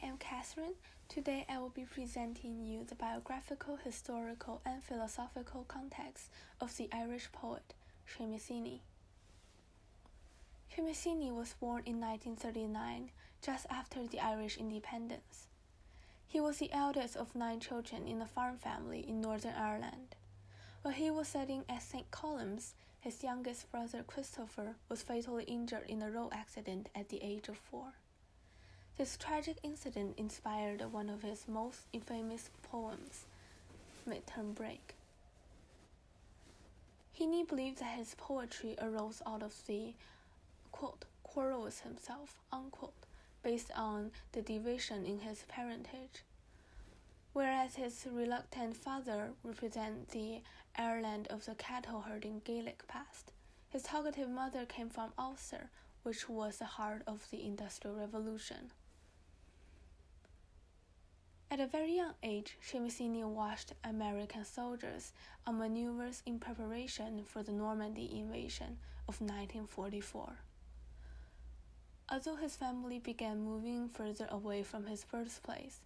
am Catherine. Today I will be presenting you the biographical, historical, and philosophical context of the Irish poet Seamus Heaney. Seamus Heaney was born in 1939, just after the Irish independence. He was the eldest of 9 children in a farm family in Northern Ireland. While he was studying at St. Columb's, his youngest brother Christopher was fatally injured in a road accident at the age of 4. This tragic incident inspired one of his most infamous poems, Midterm Break. Heaney believed that his poetry arose out of the, quote, quarrel with himself, unquote, based on the division in his parentage. Whereas his reluctant father represented the Ireland of the cattle-herding Gaelic past, his talkative mother came from Ulster, which was the heart of the Industrial Revolution. At a very young age, Seamus Heaney watched American soldiers on maneuvers in preparation for the Normandy invasion of 1944. Although his family began moving further away from his birthplace,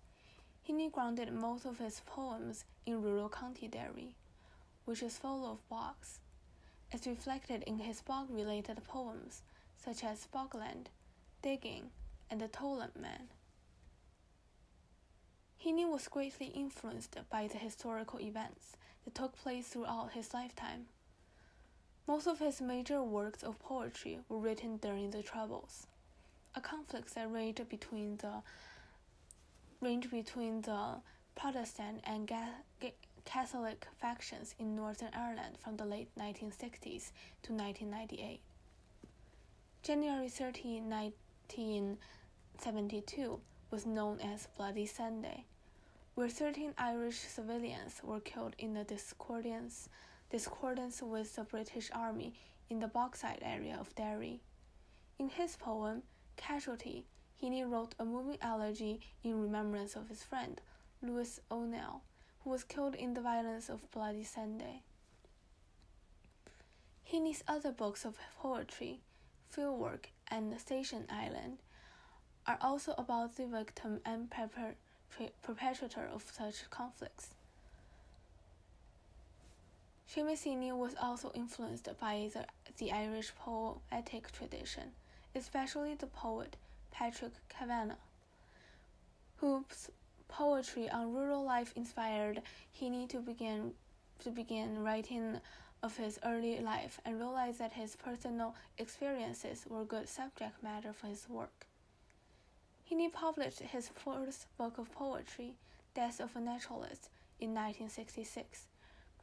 Heaney grounded most of his poems in rural County Derry, which is full of bogs, as reflected in his bog-related poems such as Bogland, Digging, and The Tollund Man. Heaney was greatly influenced by the historical events that took place throughout his lifetime. Most of his major works of poetry were written during the Troubles, a conflict that ranged between the Protestant and Catholic factions in Northern Ireland from the late 1960s to 1998. January 30, 1972 was known as Bloody Sunday, where 13 Irish civilians were killed in a discordance with the British Army in the bauxite area of Derry. In his poem, Casualty, Heaney wrote a moving elegy in remembrance of his friend, Louis O'Neill, who was killed in the violence of Bloody Sunday. Heaney's other books of poetry, Fieldwork and Station Island, are also about the victim and perpetrator of such conflicts. Seamus Heaney was also influenced by the Irish poetic tradition, especially the poet Patrick Kavanagh, whose poetry on rural life inspired Heaney to begin writing of his early life and realize that his personal experiences were good subject matter for his work. Heaney published his first book of poetry, Death of a Naturalist, in 1966,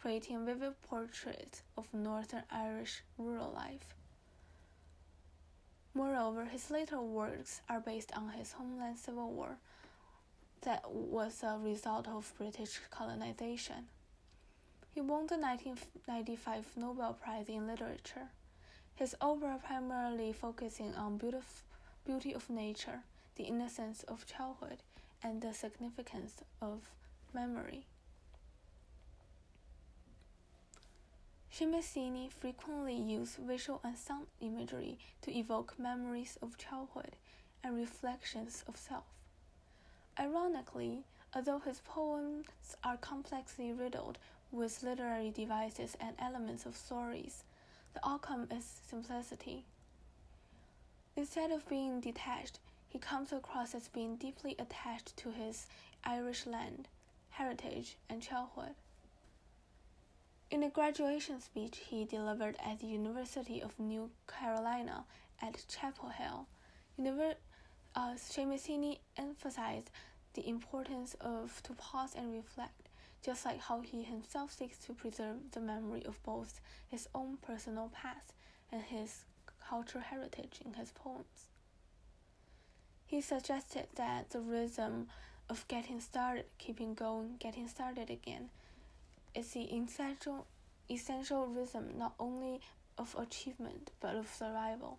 creating vivid portraits of Northern Irish rural life. Moreover, his later works are based on his homeland civil war that was a result of British colonization. He won the 1995 Nobel Prize in Literature, his opera primarily focusing on beauty of nature, the innocence of childhood, and the significance of memory. Seamus Heaney frequently used visual and sound imagery to evoke memories of childhood and reflections of self. Ironically, although his poems are complexly riddled with literary devices and elements of stories, the outcome is simplicity. Instead of being detached, he comes across as being deeply attached to his Irish land, heritage, and childhood. In a graduation speech he delivered at the University of New Carolina at Chapel Hill, Seamus Heaney emphasized the importance to pause and reflect, just like how he himself seeks to preserve the memory of both his own personal past and his cultural heritage in his poems. He suggested that the rhythm of getting started, keeping going, getting started again is the essential rhythm not only of achievement but of survival.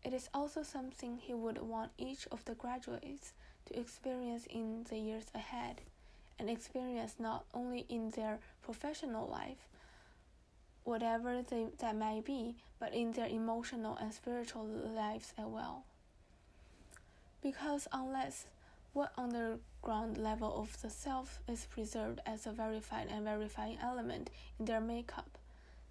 It is also something he would want each of the graduates to experience in the years ahead, and experience not only in their professional life, whatever that might be, but in their emotional and spiritual lives as well. Because unless what underground level of the self is preserved as a verified and verifying element in their makeup,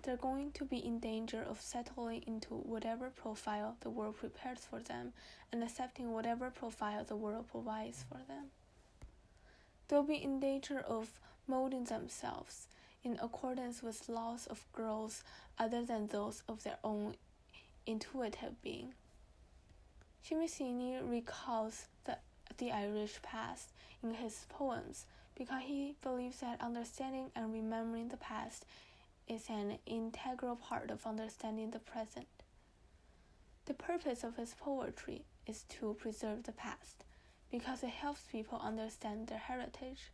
they're going to be in danger of settling into whatever profile the world prepares for them and accepting whatever profile the world provides for them. They'll be in danger of molding themselves in accordance with laws of growth other than those of their own intuitive being. Cimicini recalls the Irish past in his poems because he believes that understanding and remembering the past is an integral part of understanding the present. The purpose of his poetry is to preserve the past because it helps people understand their heritage,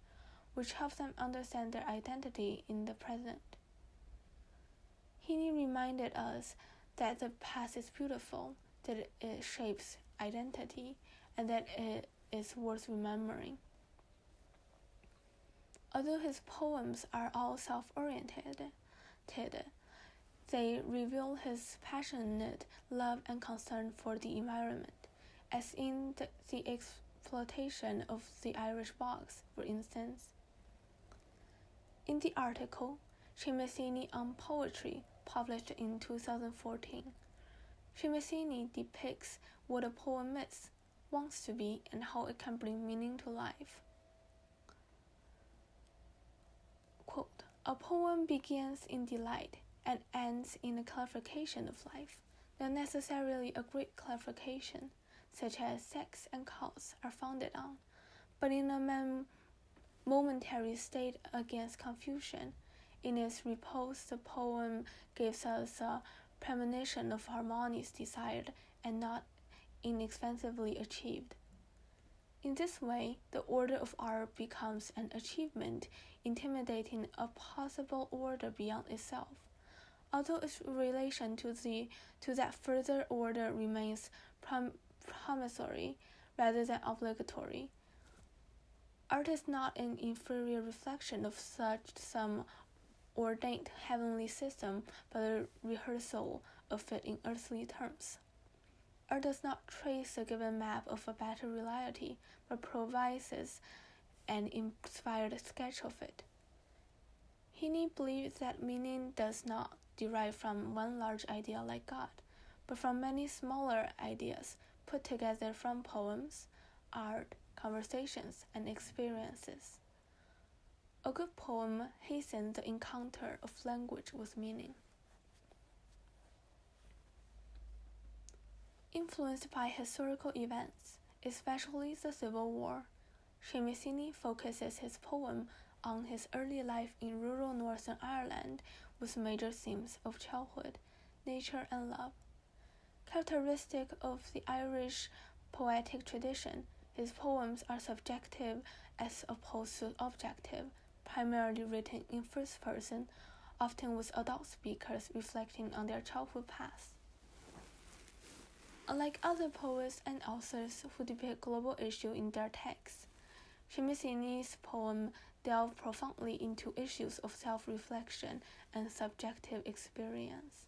which helps them understand their identity in the present. Heaney reminded us that the past is beautiful, that it shapes identity, and that it is worth remembering. Although his poems are all self-oriented, they reveal his passionate love and concern for the environment, as in the exploitation of the Irish bogs, for instance. In the article, Cimicini on Poetry, published in 2014, Cimicini depicts what a poem is, wants to be, and how it can bring meaning to life. Quote, "A poem begins in delight and ends in a clarification of life, not necessarily a great clarification, such as sex and cause are founded on, but in a momentary state against confusion. In its repose, the poem gives us a premonition of harmonies desired and not inexpensively achieved. In this way, the order of art becomes an achievement, intimidating a possible order beyond itself, although its relation to that further order remains promissory rather than obligatory. Art is not an inferior reflection of some ordained heavenly system, but a rehearsal of it in earthly terms. Art does not trace a given map of a better reality, but provides an inspired sketch of it." Heaney believes that meaning does not derive from one large idea like God, but from many smaller ideas put together from poems, art, conversations, and experiences. A good poem hastens the encounter of language with meaning. Influenced by historical events, especially the Civil War, Cimicini focuses his poem on his early life in rural Northern Ireland with major themes of childhood, nature, and love. Characteristic of the Irish poetic tradition, his poems are subjective as opposed to objective, primarily written in first person, often with adult speakers reflecting on their childhood past. Unlike other poets and authors who depict global issues in their texts, Cimicini's poems delve profoundly into issues of self-reflection and subjective experience.